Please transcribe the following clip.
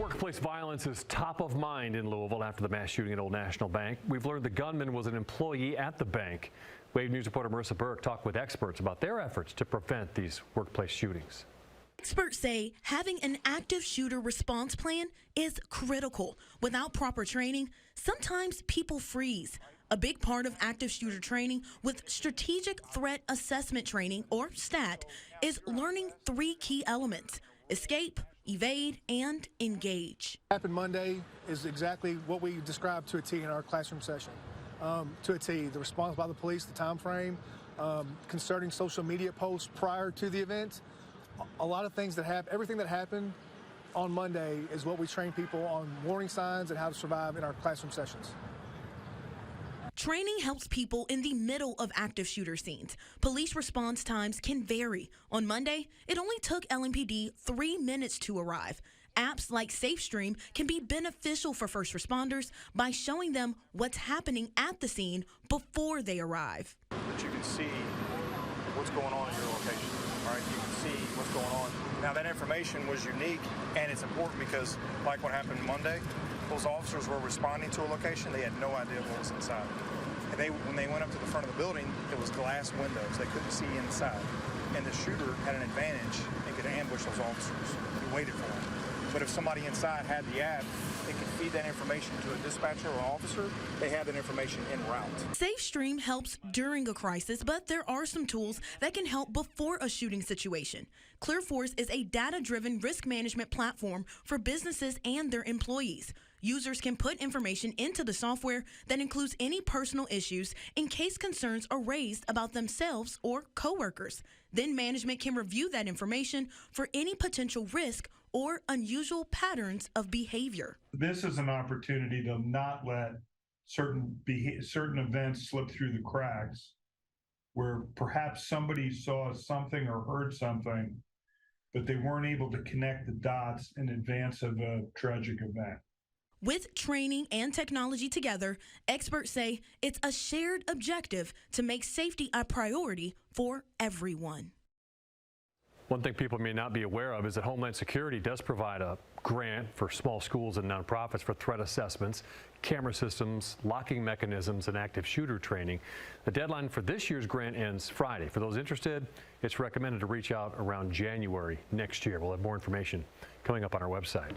Workplace violence is top of mind in Louisville after the mass shooting at Old National Bank. We've learned the gunman was an employee at the bank. Wave News reporter Marissa Burke talked with experts about their efforts to prevent these workplace shootings. Experts say having an active shooter response plan is critical. Without proper training, sometimes people freeze. A big part of active shooter training with strategic threat assessment training, or STAT, is learning 3 key elements: escape, evade, and engage. Happened Monday is exactly what we described to a T in our classroom session. To a T, the response by the police, the time frame, concerning social media posts prior to the event. A lot of things that happen, everything that happened on Monday is what we train people on warning signs and how to survive in our classroom sessions. Training helps people in the middle of active shooter scenes. Police response times can vary. On Monday, it only took LMPD 3 minutes to arrive. Apps like SafeStream can be beneficial for first responders by showing them what's happening at the scene before they arrive. That you can see what's going on in your location, all right? You can see what's going on. Now, that information was unique, and it's important because, like what happened Monday, those officers were responding to a location. They had no idea what was inside. And when they went up to the front of the building, it was glass windows. They couldn't see inside. And the shooter had an advantage and could ambush those officers. He waited for them. But if somebody inside had the app, they could feed that information to a dispatcher or an officer. They have that information en route. SafeStream helps during a crisis, but there are some tools that can help before a shooting situation. ClearForce is a data-driven risk management platform for businesses and their employees. Users can put information into the software that includes any personal issues in case concerns are raised about themselves or coworkers. Then management can review that information for any potential risk or unusual patterns of behavior. This is an opportunity to not let certain events slip through the cracks, where perhaps somebody saw something or heard something, but they weren't able to connect the dots in advance of a tragic event. With training and technology together, experts say it's a shared objective to make safety a priority for everyone. One thing people may not be aware of is that Homeland Security does provide a grant for small schools and nonprofits for threat assessments, camera systems, locking mechanisms, and active shooter training. The deadline for this year's grant ends Friday. For those interested, it's recommended to reach out around January next year. We'll have more information coming up on our website.